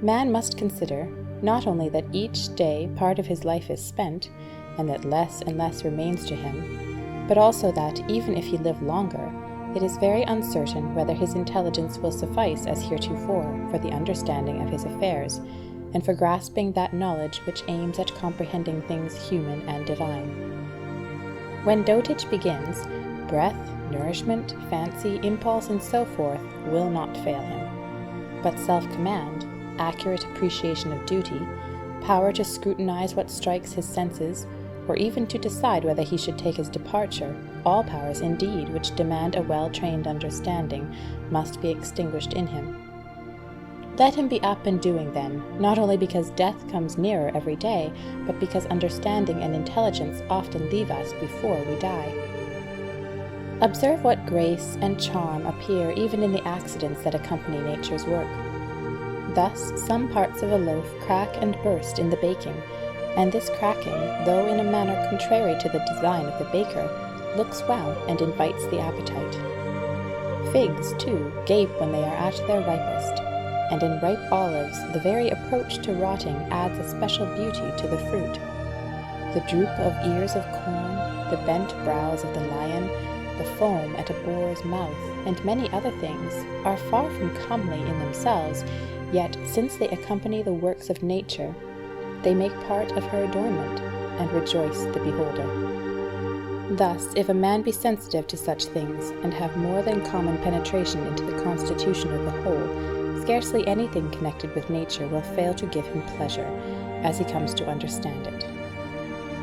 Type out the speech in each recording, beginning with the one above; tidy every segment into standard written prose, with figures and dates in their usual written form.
Man must consider not only that each day part of his life is spent, and that less and less remains to him, but also that, even if he live longer, it is very uncertain whether his intelligence will suffice as heretofore for the understanding of his affairs, and for grasping that knowledge which aims at comprehending things human and divine. When dotage begins, breath, nourishment, fancy, impulse, and so forth will not fail him. But self-command, accurate appreciation of duty, power to scrutinize what strikes his senses, or even to decide whether he should take his departure, all powers indeed which demand a well-trained understanding, must be extinguished in him. Let him be up and doing then, not only because death comes nearer every day, but because understanding and intelligence often leave us before we die. Observe what grace and charm appear even in the accidents that accompany nature's work. Thus, some parts of a loaf crack and burst in the baking, and this cracking, though in a manner contrary to the design of the baker, looks well and invites the appetite. Figs, too, gape when they are at their ripest, and in ripe olives the very approach to rotting adds a special beauty to the fruit. The droop of ears of corn, the bent brows of the lion, the foam at a boar's mouth, and many other things, are far from comely in themselves, yet since they accompany the works of nature, they make part of her adornment, and rejoice the beholder. Thus, if a man be sensitive to such things, and have more than common penetration into the constitution of the whole, scarcely anything connected with nature will fail to give him pleasure, as he comes to understand it.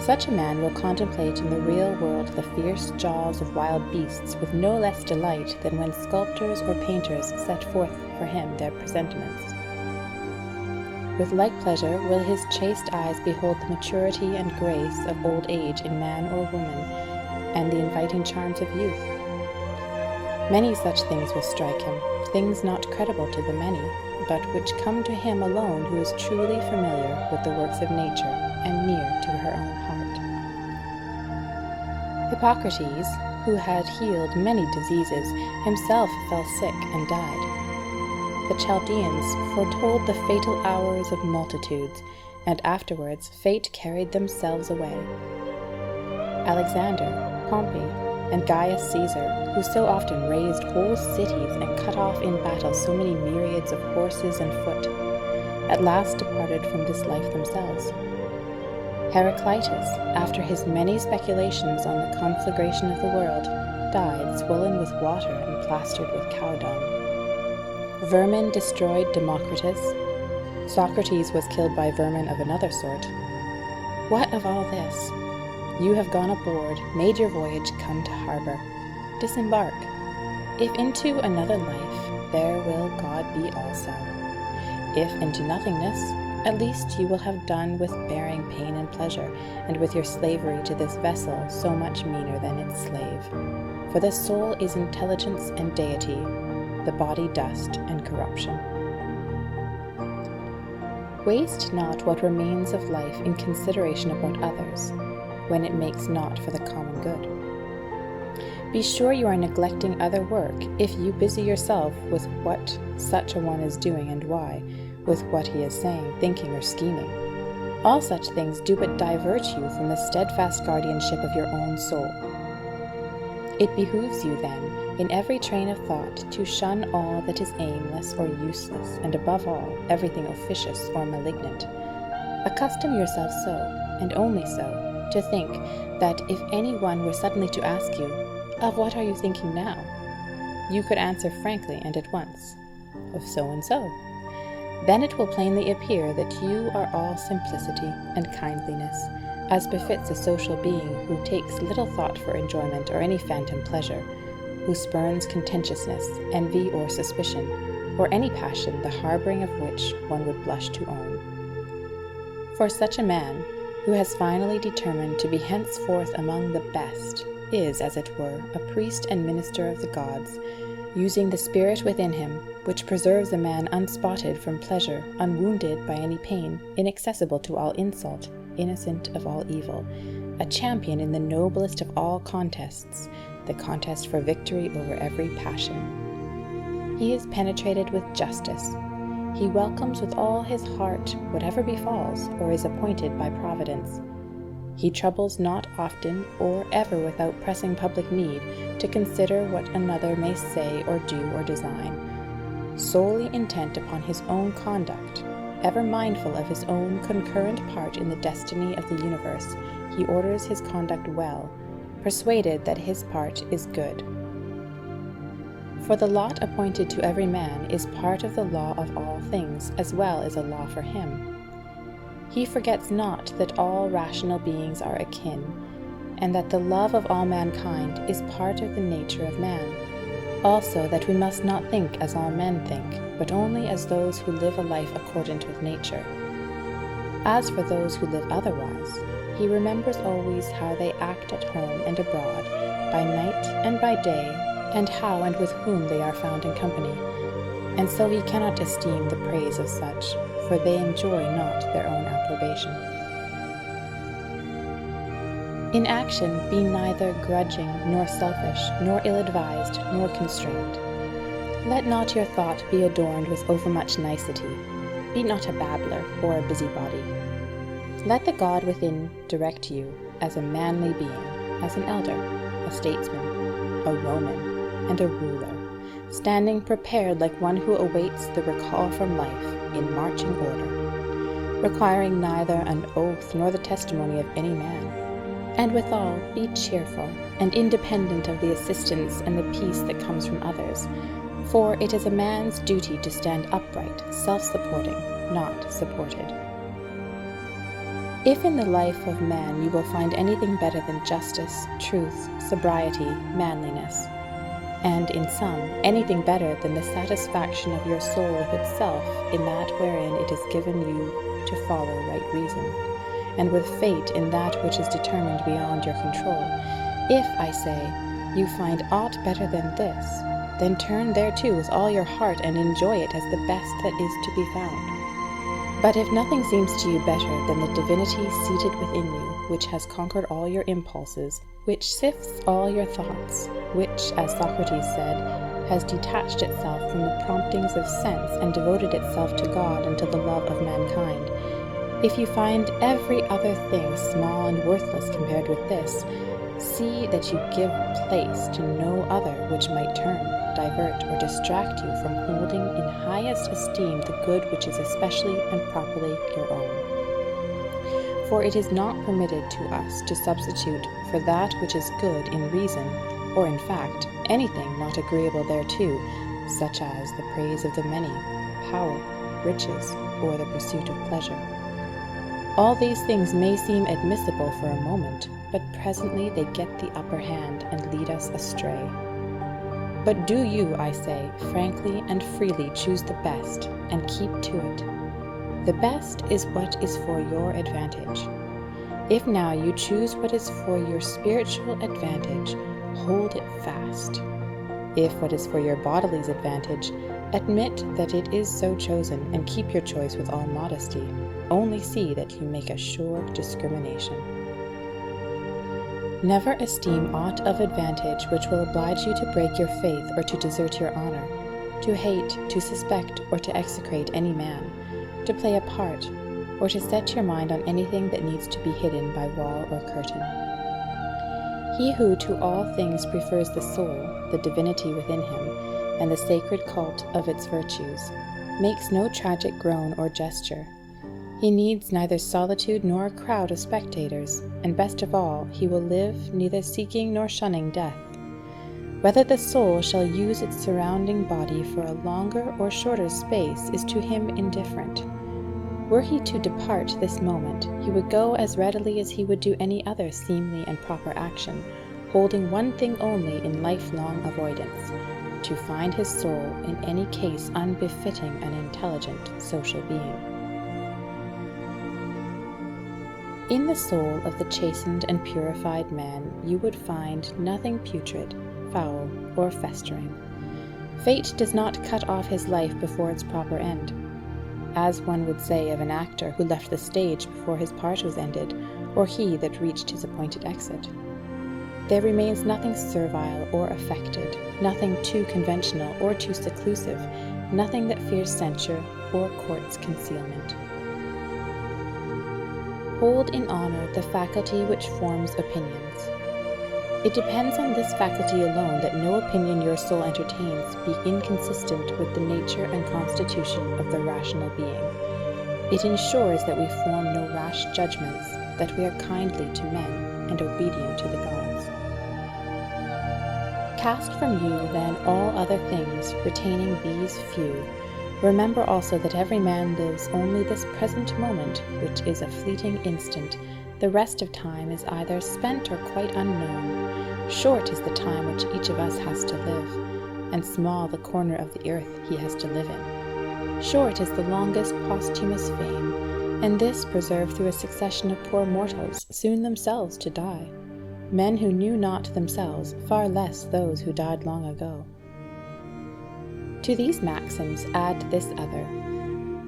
Such a man will contemplate in the real world the fierce jaws of wild beasts with no less delight than when sculptors or painters set forth for him their presentments. With like pleasure will his chaste eyes behold the maturity and grace of old age in man or woman, and the inviting charms of youth. Many such things will strike him, things not credible to the many, but which come to him alone who is truly familiar with the works of nature and near to her own heart. Hippocrates, who had healed many diseases, himself fell sick and died. The Chaldeans foretold the fatal hours of multitudes, and afterwards fate carried themselves away. Alexander, Pompey, and Gaius Caesar, who so often razed whole cities and cut off in battle so many myriads of horses and foot, at last departed from this life themselves. Heraclitus, after his many speculations on the conflagration of the world, died swollen with water and plastered with cow dung. Vermin destroyed Democritus. Socrates was killed by vermin of another sort. What of all this? You have gone aboard, made your voyage, come to harbor. Disembark. If into another life, there will God be also. If into nothingness, at least you will have done with bearing pain and pleasure, and with your slavery to this vessel so much meaner than its slave. For the soul is intelligence and deity, the body dust and corruption. Waste not what remains of life in consideration about others, when it makes not for the common good. Be sure you are neglecting other work if you busy yourself with what such a one is doing and why, with what he is saying, thinking, or scheming. All such things do but divert you from the steadfast guardianship of your own soul. It behooves you, then, in every train of thought, to shun all that is aimless or useless, and above all, everything officious or malignant. Accustom yourself so, and only so, to think that if any one were suddenly to ask you, "Of what are you thinking now?" you could answer frankly and at once, "Of so and so." Then it will plainly appear that you are all simplicity and kindliness, as befits a social being who takes little thought for enjoyment or any phantom pleasure, who spurns contentiousness, envy, or suspicion, or any passion the harboring of which one would blush to own. For such a man, who has finally determined to be henceforth among the best, is, as it were, a priest and minister of the gods, using the spirit within him, which preserves a man unspotted from pleasure, unwounded by any pain, inaccessible to all insult, innocent of all evil, a champion in the noblest of all contests, the contest for victory over every passion. He is penetrated with justice. He welcomes with all his heart whatever befalls or is appointed by Providence. He troubles not often or ever without pressing public need to consider what another may say or do or design, solely intent upon his own conduct, ever mindful of his own concurrent part in the destiny of the universe. He orders his conduct well, persuaded that his part is good. For the lot appointed to every man is part of the law of all things, as well as a law for him. He forgets not that all rational beings are akin, and that the love of all mankind is part of the nature of man. Also that we must not think as all men think, but only as those who live a life accordant with nature. As for those who live otherwise, he remembers always how they act at home and abroad, by night and by day, and how and with whom they are found in company. And so he cannot esteem the praise of such, for they enjoy not their own approbation. In action be neither grudging, nor selfish, nor ill-advised, nor constrained. Let not your thought be adorned with overmuch nicety. Be not a babbler or a busybody. Let the God within direct you as a manly being, as an elder, a statesman, a Roman, and a ruler, standing prepared like one who awaits the recall from life in marching order, requiring neither an oath nor the testimony of any man. And withal be cheerful, and independent of the assistance and the peace that comes from others, for it is a man's duty to stand upright, self-supporting, not supported. If in the life of man you will find anything better than justice, truth, sobriety, manliness, and in some, anything better than the satisfaction of your soul with itself in that wherein it is given you to follow right reason, and with fate in that which is determined beyond your control, if, I say, you find aught better than this, then turn thereto with all your heart and enjoy it as the best that is to be found. But if nothing seems to you better than the divinity seated within you, which has conquered all your impulses, which sifts all your thoughts, which, as Socrates said, has detached itself from the promptings of sense and devoted itself to God and to the love of mankind, if you find every other thing small and worthless compared with this, see that you give place to no other which might turn, divert, or distract you from holding in highest esteem the good which is especially and properly your own. For it is not permitted to us to substitute for that which is good in reason, or in fact, anything not agreeable thereto, such as the praise of the many, power, riches, or the pursuit of pleasure. All these things may seem admissible for a moment, but presently they get the upper hand and lead us astray. But do you, I say, frankly and freely choose the best, and keep to it. The best is what is for your advantage. If now you choose what is for your spiritual advantage, hold it fast. If what is for your body's advantage, admit that it is so chosen, and keep your choice with all modesty. Only see that you make a sure discrimination. Never esteem aught of advantage which will oblige you to break your faith or to desert your honor, to hate, to suspect, or to execrate any man, to play a part, or to set your mind on anything that needs to be hidden by wall or curtain. He who to all things prefers the soul, the divinity within him, and the sacred cult of its virtues, makes no tragic groan or gesture. He needs neither solitude nor a crowd of spectators, and best of all, he will live neither seeking nor shunning death. Whether the soul shall use its surrounding body for a longer or shorter space is to him indifferent. Were he to depart this moment, he would go as readily as he would do any other seemly and proper action, holding one thing only in lifelong avoidance, to find his soul in any case unbefitting an intelligent social being. In the soul of the chastened and purified man you would find nothing putrid, foul, or festering. Fate does not cut off his life before its proper end, as one would say of an actor who left the stage before his part was ended, or he that reached his appointed exit. There remains nothing servile or affected, nothing too conventional or too seclusive, nothing that fears censure or courts concealment. Hold in honor the faculty which forms opinions. It depends on this faculty alone that no opinion your soul entertains be inconsistent with the nature and constitution of the rational being. It ensures that we form no rash judgments, that we are kindly to men and obedient to the gods. Cast from you then all other things, retaining these few. Remember also that every man lives only this present moment, which is a fleeting instant. The rest of time is either spent or quite unknown. Short is the time which each of us has to live, and small the corner of the earth he has to live in. Short is the longest posthumous fame, and this preserved through a succession of poor mortals, soon themselves to die. Men who knew not themselves, far less those who died long ago. To these maxims add this other.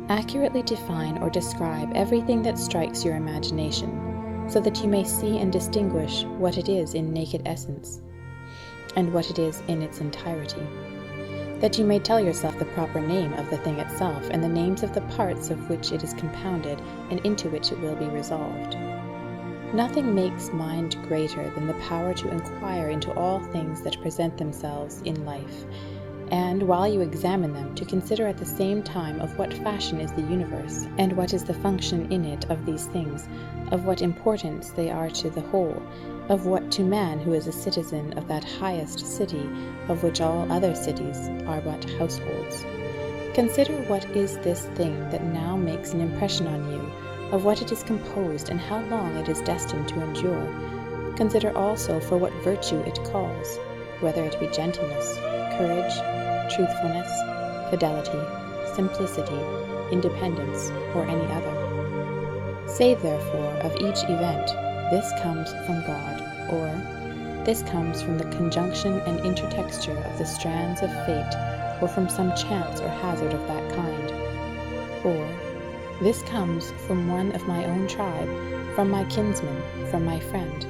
Accurately define or describe everything that strikes your imagination, so that you may see and distinguish what it is in naked essence, and what it is in its entirety, that you may tell yourself the proper name of the thing itself, and the names of the parts of which it is compounded, and into which it will be resolved. Nothing makes mind greater than the power to inquire into all things that present themselves in life, and, while you examine them, to consider at the same time of what fashion is the universe, and what is the function in it of these things, of what importance they are to the whole, of what to man who is a citizen of that highest city, of which all other cities are but households. Consider what is this thing that now makes an impression on you, of what it is composed, and how long it is destined to endure. Consider also for what virtue it calls, whether it be gentleness, courage, truthfulness, fidelity, simplicity, independence, or any other. Say therefore of each event, this comes from God, or this comes from the conjunction and intertexture of the strands of fate, or from some chance or hazard of that kind, or this comes from one of my own tribe, from my kinsman, from my friend.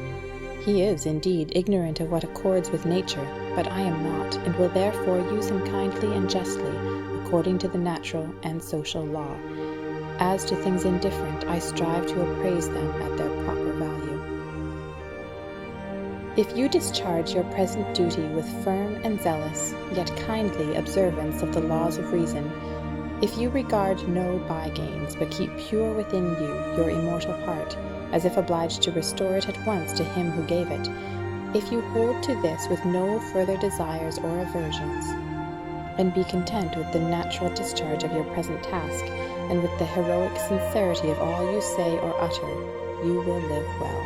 He is, indeed, ignorant of what accords with nature, but I am not, and will therefore use him kindly and justly, according to the natural and social law. As to things indifferent, I strive to appraise them at their proper value. If you discharge your present duty with firm and zealous, yet kindly observance of the laws of reason, if you regard no by-gains, but keep pure within you your immortal part, as if obliged to restore it at once to him who gave it, if you hold to this with no further desires or aversions, and be content with the natural discharge of your present task, and with the heroic sincerity of all you say or utter, you will live well,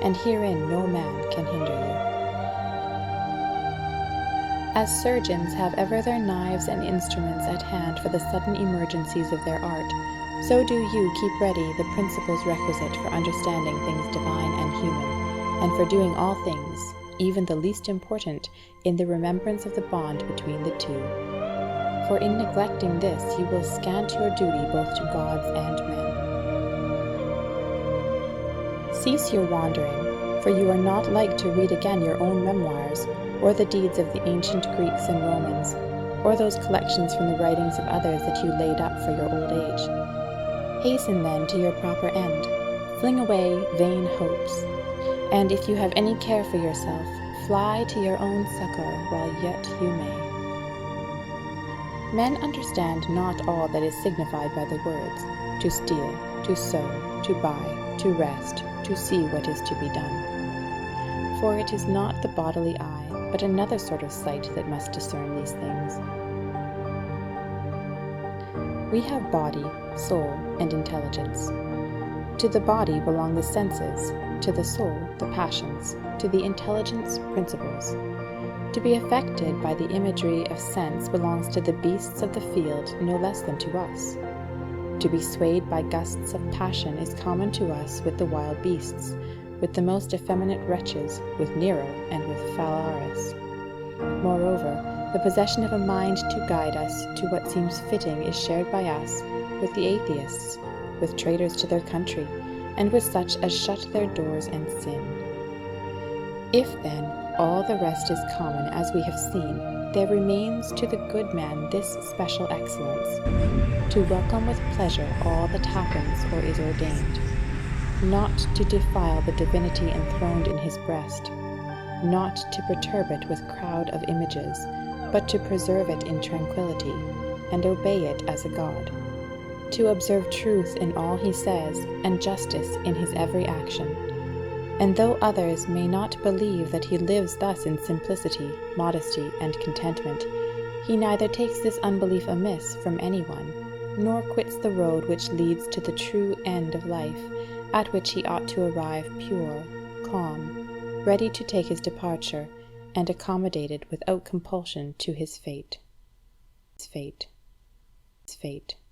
and herein no man can hinder you. As surgeons have ever their knives and instruments at hand for the sudden emergencies of their art, so do you keep ready the principles requisite for understanding things divine and human, and for doing all things, even the least important, in the remembrance of the bond between the two. For in neglecting this you will scant your duty both to gods and men. Cease your wandering, for you are not like to read again your own memoirs, or the deeds of the ancient Greeks and Romans, or those collections from the writings of others that you laid up for your old age. Hasten then to your proper end, fling away vain hopes, and if you have any care for yourself, fly to your own succor while yet you may. Men understand not all that is signified by the words, to steal, to sow, to buy, to rest, to see what is to be done. For it is not the bodily eye, but another sort of sight that must discern these things. We have body, soul, and intelligence. To the body belong the senses, to the soul the passions, to the intelligence principles. To be affected by the imagery of sense belongs to the beasts of the field no less than to us. To be swayed by gusts of passion is common to us with the wild beasts, with the most effeminate wretches, with Nero and with Phalaris. Moreover, the possession of a mind to guide us to what seems fitting is shared by us with the atheists, with traitors to their country, and with such as shut their doors and sin. If, then, all the rest is common as we have seen, there remains to the good man this special excellence, to welcome with pleasure all that happens or is ordained, not to defile the divinity enthroned in his breast, not to perturb it with crowd of images, but to preserve it in tranquillity, and obey it as a god, to observe truth in all he says, and justice in his every action. And though others may not believe that he lives thus in simplicity, modesty, and contentment, he neither takes this unbelief amiss from anyone, nor quits the road which leads to the true end of life, at which he ought to arrive pure, calm, ready to take his departure, and accommodated without compulsion to his fate.